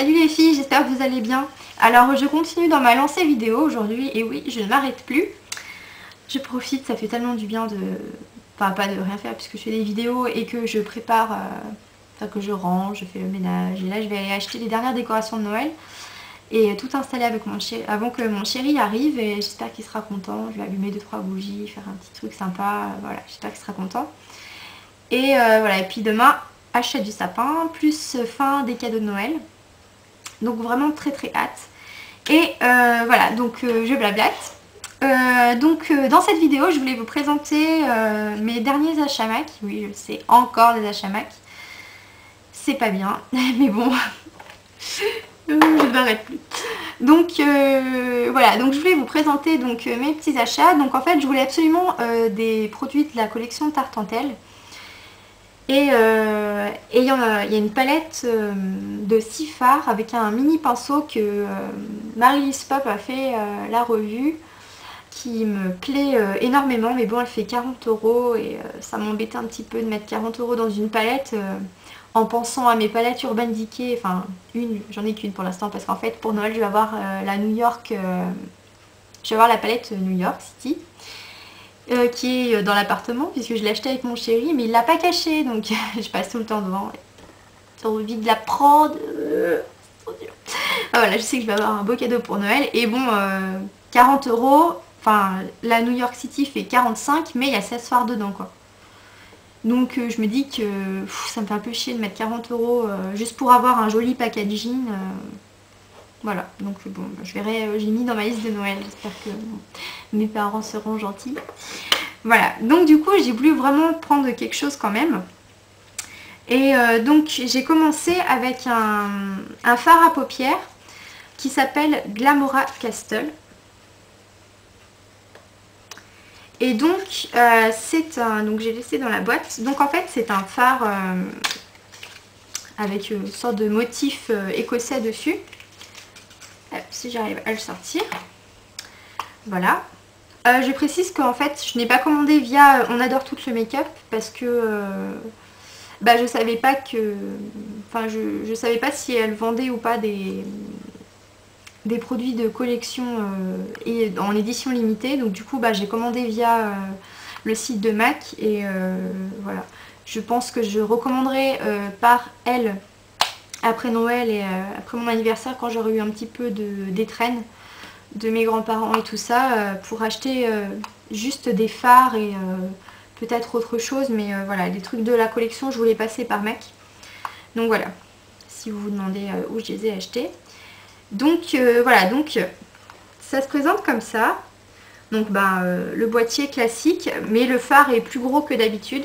Salut les filles, j'espère que vous allez bien. Alors je continue dans ma lancée vidéo aujourd'hui et oui, je ne m'arrête plus. Je profite, ça fait tellement du bien de... Enfin pas de rien faire puisque je fais des vidéos et que je prépare, enfin que je range, je fais le ménage. Et là je vais aller acheter les dernières décorations de Noël et tout installer avec mon chéri avant que mon chéri arrive et j'espère qu'il sera content. Je vais allumer 2-3 bougies, faire un petit truc sympa, voilà, j'espère qu'il sera content. Et voilà, et puis demain, achat du sapin, plus fin des cadeaux de Noël. Donc vraiment très très hâte. Et voilà, donc je blablate. Dans cette vidéo, je voulais vous présenter mes derniers achats Mac. Oui, je sais, encore des achats Mac. C'est pas bien, mais bon, je ne m'arrête plus. Donc voilà, donc je voulais vous présenter donc mes petits achats. Donc en fait, je voulais absolument des produits de la collection Tartentelle. Et il y a une palette de 6 fards avec un mini pinceau que Marie-Lise Pop a fait la revue, qui me plaît énormément, mais bon, elle fait 40 € et ça m'embêtait un petit peu de mettre 40 € dans une palette en pensant à mes palettes Urban Decay, enfin j'en ai qu'une pour l'instant parce qu'en fait pour Noël je vais avoir la New York, je vais avoir la palette New York City. Qui est dans l'appartement puisque je l'ai acheté avec mon chéri mais il l'a pas caché donc je passe tout le temps devant. J'ai envie de la prendre. Trop dur. Voilà, je sais que je vais avoir un beau cadeau pour Noël et bon 40 €, enfin la New York City fait 45 mais il y a 16 fards dedans quoi. Donc je me dis que ça me fait un peu chier de mettre 40 € juste pour avoir un joli packaging. Voilà, donc bon, je verrai, j'ai mis dans ma liste de Noël, j'espère que mes parents seront gentils. Voilà, donc du coup j'ai voulu vraiment prendre quelque chose quand même. Et donc j'ai commencé avec un fard à paupières qui s'appelle Glamora Castle. Et donc donc j'ai laissé dans la boîte. Donc en fait c'est un fard avec une sorte de motif écossais dessus. Si j'arrive à le sortir. Voilà. Je précise qu'en fait je n'ai pas commandé via On Adore Toutes le Make-up parce que je savais pas que... Enfin je savais pas si elle vendait ou pas des produits de collection et en édition limitée. Donc du coup j'ai commandé via le site de MAC et voilà. Je pense que je recommanderai par elle après Noël et après mon anniversaire quand j'aurai eu un petit peu d'étrennes de mes grands-parents et tout ça pour acheter juste des fards et peut-être autre chose mais voilà, les trucs de la collection je voulais passer par MAC. Donc voilà, si vous vous demandez où je les ai achetés. Donc voilà, donc ça se présente comme ça. Donc le boîtier classique mais le fard est plus gros que d'habitude.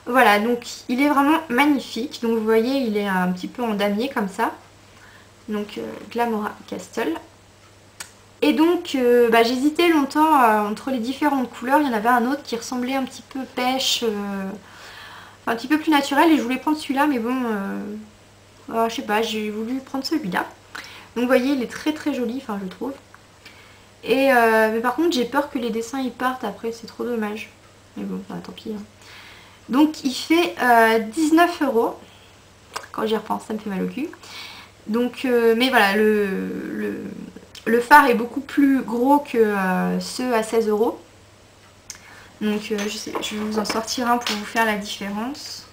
Voilà, donc il est vraiment magnifique. Donc vous voyez, il est un petit peu en damier comme ça. Donc Glamora Castle. Et donc j'hésitais longtemps entre les différentes couleurs. Il y en avait un autre qui ressemblait un petit peu pêche, un petit peu plus naturel. Et je voulais prendre celui-là, mais bon, je sais pas, j'ai voulu prendre celui-là. Donc vous voyez, il est très très joli, enfin je trouve. Et mais par contre, j'ai peur que les dessins ils partent après, c'est trop dommage. Mais bon, tant pis. Hein. Donc il fait 19 €. Quand j'y repense, ça me fait mal au cul. Donc, mais voilà, le fard est beaucoup plus gros que ceux à 16 €. Donc je vais vous en sortir un pour vous faire la différence.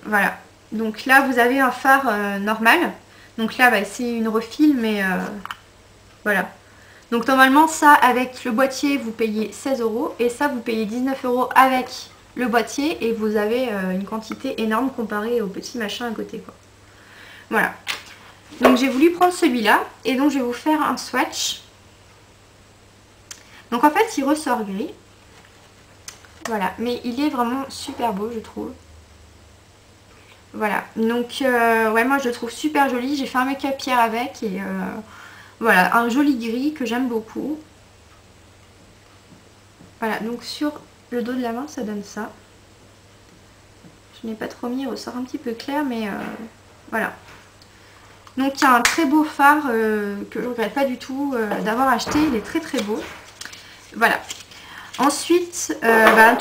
Voilà. Donc là vous avez un phare normal. Donc là c'est une refile mais voilà. Donc normalement ça avec le boîtier vous payez 16 € et ça vous payez 19 € avec le boîtier et vous avez une quantité énorme comparée au petit machin à côté quoi. Voilà. Donc j'ai voulu prendre celui-là et donc je vais vous faire un swatch. Donc en fait il ressort gris. Voilà, mais il est vraiment super beau je trouve. Voilà, donc ouais moi je le trouve super joli. J'ai fait un make-up pierre avec et voilà, un joli gris que j'aime beaucoup. Voilà, donc sur le dos de la main ça donne ça. Je n'ai pas trop mis, il ressort un petit peu clair mais voilà. Donc il y a un très beau phare que je ne regrette pas du tout d'avoir acheté, il est très très beau. Voilà. Ensuite,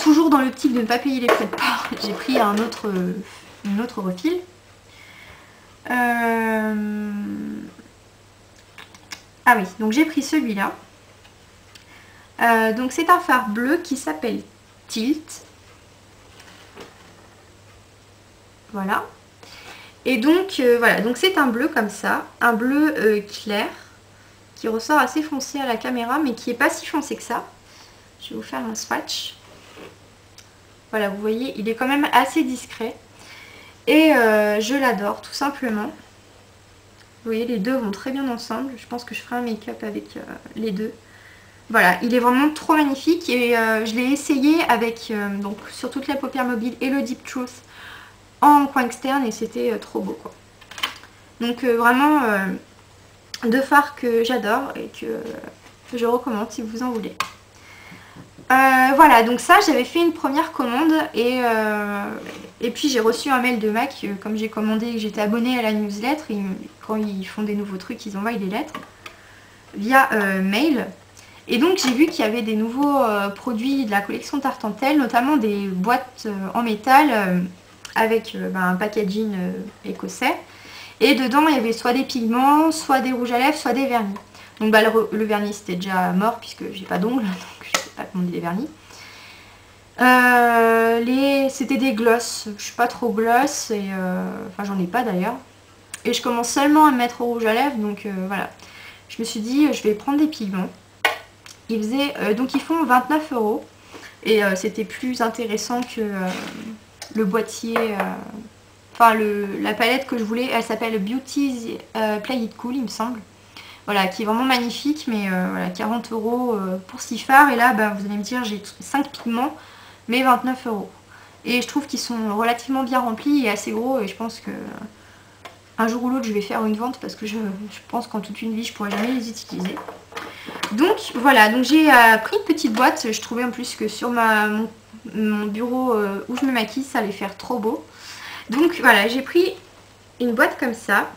toujours dans l'optique de ne pas payer les frais de port, j'ai pris une autre refile. Ah oui, donc j'ai pris celui-là. Donc c'est un fard bleu qui s'appelle Tilt. Voilà. Et donc voilà, donc c'est un bleu comme ça, un bleu clair, qui ressort assez foncé à la caméra, mais qui est pas si foncé que ça. Je vais vous faire un swatch. Voilà, vous voyez, il est quand même assez discret. Et je l'adore, tout simplement. Vous voyez, les deux vont très bien ensemble. Je pense que je ferai un make-up avec les deux. Voilà, il est vraiment trop magnifique. Et je l'ai essayé avec, donc, sur toute la paupière mobile et le Deep Truth en coin externe. Et c'était trop beau, quoi. Donc vraiment, deux fards que j'adore et que je recommande si vous en voulez. Voilà, donc ça j'avais fait une première commande et puis j'ai reçu un mail de MAC, comme j'ai commandé et que j'étais abonnée à la newsletter, quand ils font des nouveaux trucs ils envoient des lettres via mail. Et donc j'ai vu qu'il y avait des nouveaux produits de la collection Tartentelle, notamment des boîtes en métal avec un packaging écossais. Et dedans il y avait soit des pigments, soit des rouges à lèvres, soit des vernis. Donc le vernis c'était déjà mort puisque j'ai pas d'ongles, donc je sais pas commander des vernis. C'était des glosses, je suis pas trop gloss, et enfin j'en ai pas d'ailleurs. Et je commence seulement à me mettre au rouge à lèvres, donc voilà. Je me suis dit je vais prendre des pigments. Donc ils font 29 €. Et c'était plus intéressant que le boîtier. Enfin la palette que je voulais, elle s'appelle Beauty's Play It Cool il me semble. Voilà, qui est vraiment magnifique, mais voilà, 40 € pour 6 fards. Et là, vous allez me dire, j'ai 5 pigments, mais 29 €. Et je trouve qu'ils sont relativement bien remplis et assez gros. Et je pense que un jour ou l'autre, je vais faire une vente parce que je pense qu'en toute une vie, je pourrais jamais les utiliser. Donc voilà, donc j'ai pris une petite boîte. Je trouvais en plus que sur mon bureau où je me maquille, ça allait faire trop beau. Donc voilà, j'ai pris une boîte comme ça.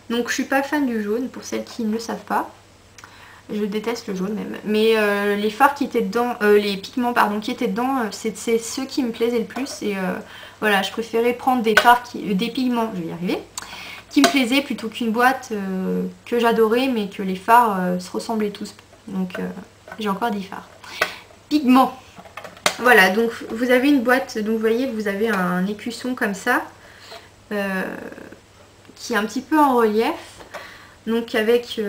Donc je suis pas fan du jaune, pour celles qui ne le savent pas. Je déteste le jaune même. Mais les fards qui étaient dedans, les pigments pardon, qui étaient dedans, c'est ceux qui me plaisaient le plus. Et voilà, je préférais prendre des fards, des pigments, je vais y arriver, qui me plaisaient plutôt qu'une boîte que j'adorais, mais que les fards se ressemblaient tous. Donc j'ai encore des fards. Pigments. Voilà, donc vous avez une boîte, donc vous voyez, vous avez un écusson comme ça. Qui est un petit peu en relief, donc avec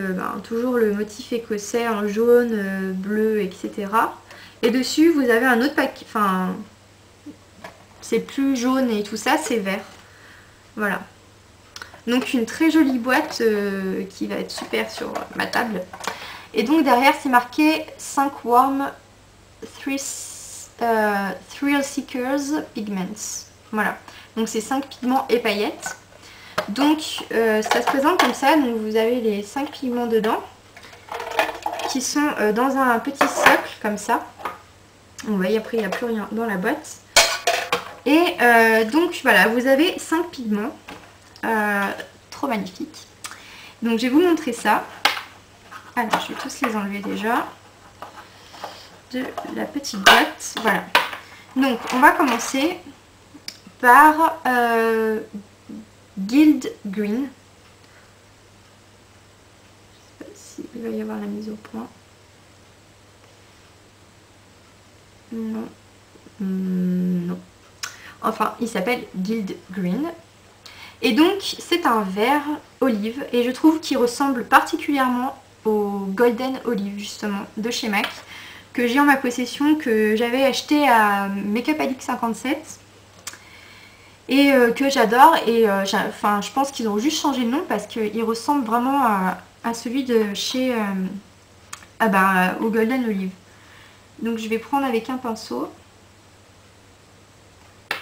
toujours le motif écossais en jaune, bleu, etc. Et dessus vous avez un autre paquet, enfin c'est plus jaune et tout ça, c'est vert. Voilà. Donc une très jolie boîte qui va être super sur ma table. Et donc derrière c'est marqué 5 Warm Thrill Seekers Pigments. Voilà. Donc c'est 5 pigments et paillettes. Donc ça se présente comme ça, donc vous avez les 5 pigments dedans qui sont dans un petit socle comme ça. Vous voyez, après il n'y a plus rien dans la boîte. Et donc voilà, vous avez 5 pigments, trop magnifiques. Donc je vais vous montrer ça. Alors je vais tous les enlever déjà de la petite boîte. Voilà. Donc on va commencer par Guild Green. Je sais pas s'il va y avoir la mise au point. Non. Non. Enfin, il s'appelle Guild Green. Et donc, c'est un vert olive. Et je trouve qu'il ressemble particulièrement au Golden Olive, justement, de chez MAC. Que j'ai en ma possession, que j'avais acheté à Makeup Addict 57. Et que j'adore. Et enfin, je pense qu'ils ont juste changé de nom parce qu'il ressemble vraiment à celui de chez au Golden Olive. Donc je vais prendre avec un pinceau. Je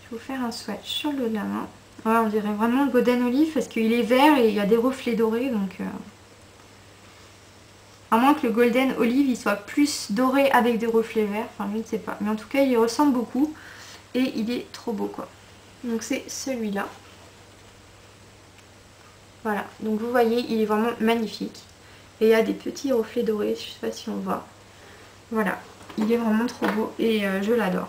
vais vous faire un swatch sur le dos de la main. Ouais, on dirait vraiment le Golden Olive parce qu'il est vert et il y a des reflets dorés. Donc à moins que le Golden Olive il soit plus doré avec des reflets verts. Enfin, je ne sais pas. Mais en tout cas, il ressemble beaucoup. Et il est trop beau, quoi. Donc c'est celui-là. Voilà, donc vous voyez, il est vraiment magnifique. Et il y a des petits reflets dorés, je sais pas si on voit. Voilà, il est vraiment trop beau et je l'adore.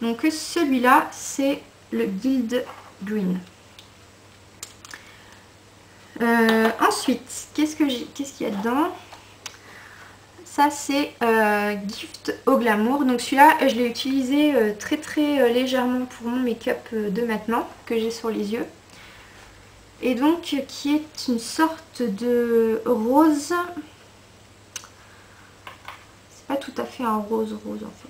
Donc celui-là, c'est le Guild Green. Ensuite, qu'est-ce qu'il y a dedans? Ça c'est Gift au Glamour. Donc celui-là, je l'ai utilisé très très légèrement pour mon make-up de maintenant, que j'ai sur les yeux. Et donc qui est une sorte de rose. C'est pas tout à fait un rose en fait.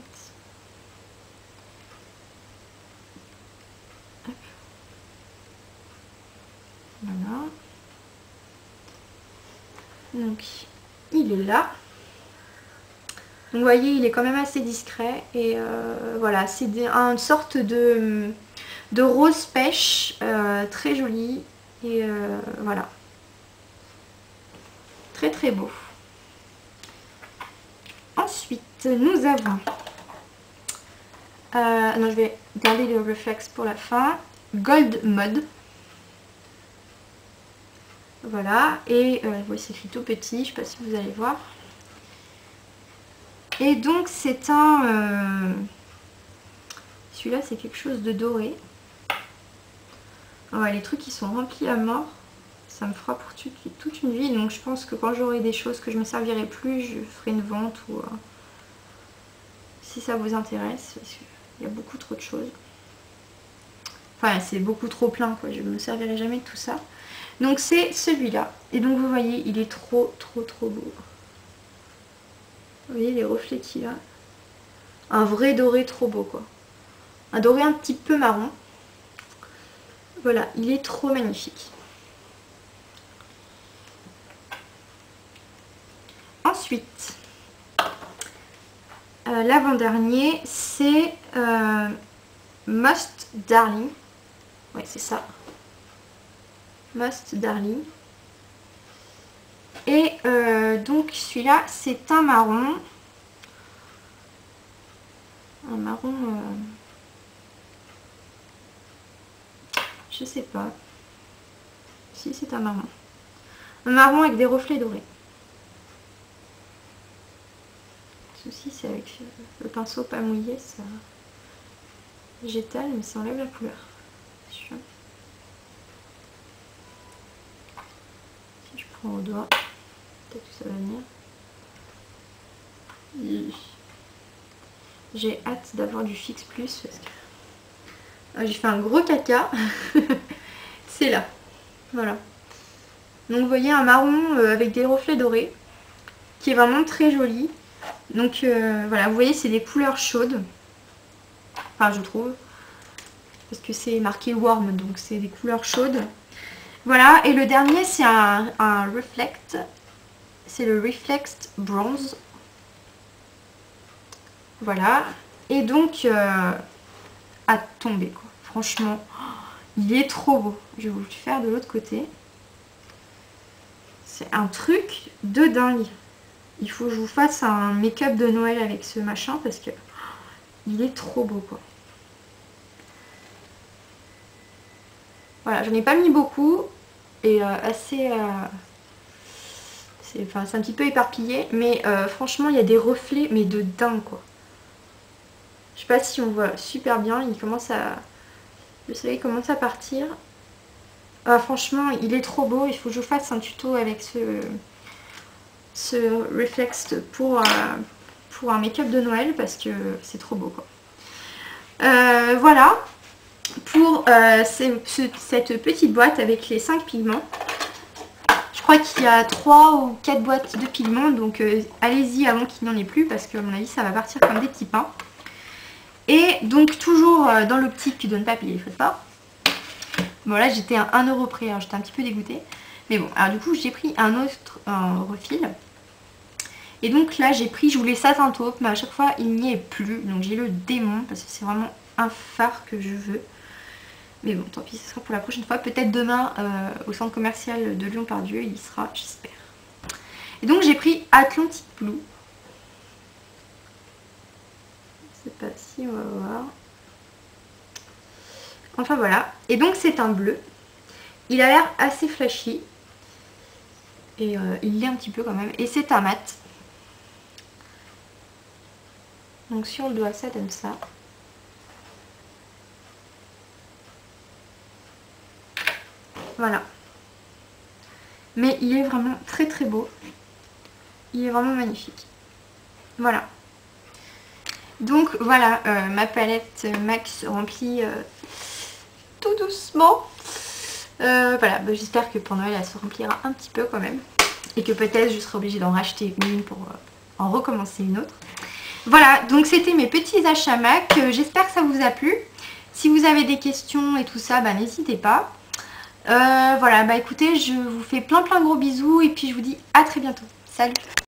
Voilà. Donc il est là. Donc vous voyez, il est quand même assez discret. Et voilà, c'est une sorte de rose pêche, très joli. Et voilà. Très très beau. Ensuite, nous avons... non, je vais garder le Reflex pour la fin. Gold Mode. Voilà. Et oui, c'est écrit tout petit. Je ne sais pas si vous allez voir. Et donc, c'est un... celui-là, c'est quelque chose de doré. Ouais, les trucs qui sont remplis à mort, ça me fera pour toute une vie. Donc, je pense que quand j'aurai des choses que je ne me servirai plus, je ferai une vente ou... si ça vous intéresse, parce qu'il y a beaucoup trop de choses. Enfin, c'est beaucoup trop plein, quoi. Je ne me servirai jamais de tout ça. Donc, c'est celui-là. Et donc, vous voyez, il est trop beau. Vous voyez les reflets qu'il a. Un vrai doré trop beau, quoi. Un doré un petit peu marron. Voilà, il est trop magnifique. Ensuite, l'avant-dernier, c'est Most Darling. Ouais, c'est ça. Most Darling. Et donc celui-là, c'est un marron. Un marron... je sais pas. Si, c'est un marron. Un marron avec des reflets dorés. Le souci, c'est avec le pinceau pas mouillé, ça j'étale, mais ça enlève la couleur. Si je prends au doigt, peut-être que ça va venir. J'ai hâte d'avoir du fixe plus parce que j'ai fait un gros caca. C'est là. Voilà. Donc vous voyez un marron avec des reflets dorés qui est vraiment très joli. Donc voilà, vous voyez, c'est des couleurs chaudes. Enfin, je trouve. Parce que c'est marqué warm, donc c'est des couleurs chaudes. Voilà, et le dernier, c'est un Reflect. C'est le Reflect Bronze. Voilà. Et donc, à tomber, quoi. Franchement, il est trop beau. Je vais vous le faire de l'autre côté. C'est un truc de dingue. Il faut que je vous fasse un make-up de Noël avec ce machin parce que il est trop beau, quoi. Voilà, j'en ai pas mis beaucoup et assez... c'est un petit peu éparpillé, mais franchement, il y a des reflets, mais de dingue, quoi. Je sais pas si on voit super bien, il commence à... le soleil commence à partir. Franchement, il est trop beau, il faut que je vous fasse un tuto avec ce Reflex pour un make-up de Noël parce que c'est trop beau, quoi. Voilà pour cette petite boîte avec les 5 pigments. Je crois qu'il y a 3 ou 4 boîtes de pigments, donc allez-y avant qu'il n'y en ait plus parce que à mon avis ça va partir comme des petits pains. Et donc toujours dans l'optique de ne pas payer les frais de port. Bon là j'étais à 1 € près, hein, j'étais un petit peu dégoûtée. Mais bon, alors du coup j'ai pris un autre refil. Et donc là j'ai pris, je voulais satin taupe, mais à chaque fois il n'y est plus. Donc j'ai le démon parce que c'est vraiment un fard que je veux. Mais bon, tant pis, ce sera pour la prochaine fois. Peut-être demain au centre commercial de Lyon-Pardieu, il y sera, j'espère. Et donc j'ai pris Atlantic Blue. Je sais pas si on va voir. Enfin voilà. Et donc c'est un bleu. Il a l'air assez flashy. Et il l'est un petit peu quand même. Et c'est un mat. Donc sur le doigt ça donne ça. Voilà. Mais il est vraiment très très beau. Il est vraiment magnifique. Voilà. Donc voilà, ma palette Max remplie tout doucement. Voilà, bah, j'espère que pour Noël elle se remplira un petit peu quand même. Et que peut-être je serai obligée d'en racheter une pour en recommencer une autre. Voilà, donc c'était mes petits achats MAC. J'espère que ça vous a plu. Si vous avez des questions et tout ça, bah, n'hésitez pas. Voilà, bah écoutez, je vous fais plein de gros bisous et puis je vous dis à très bientôt. Salut!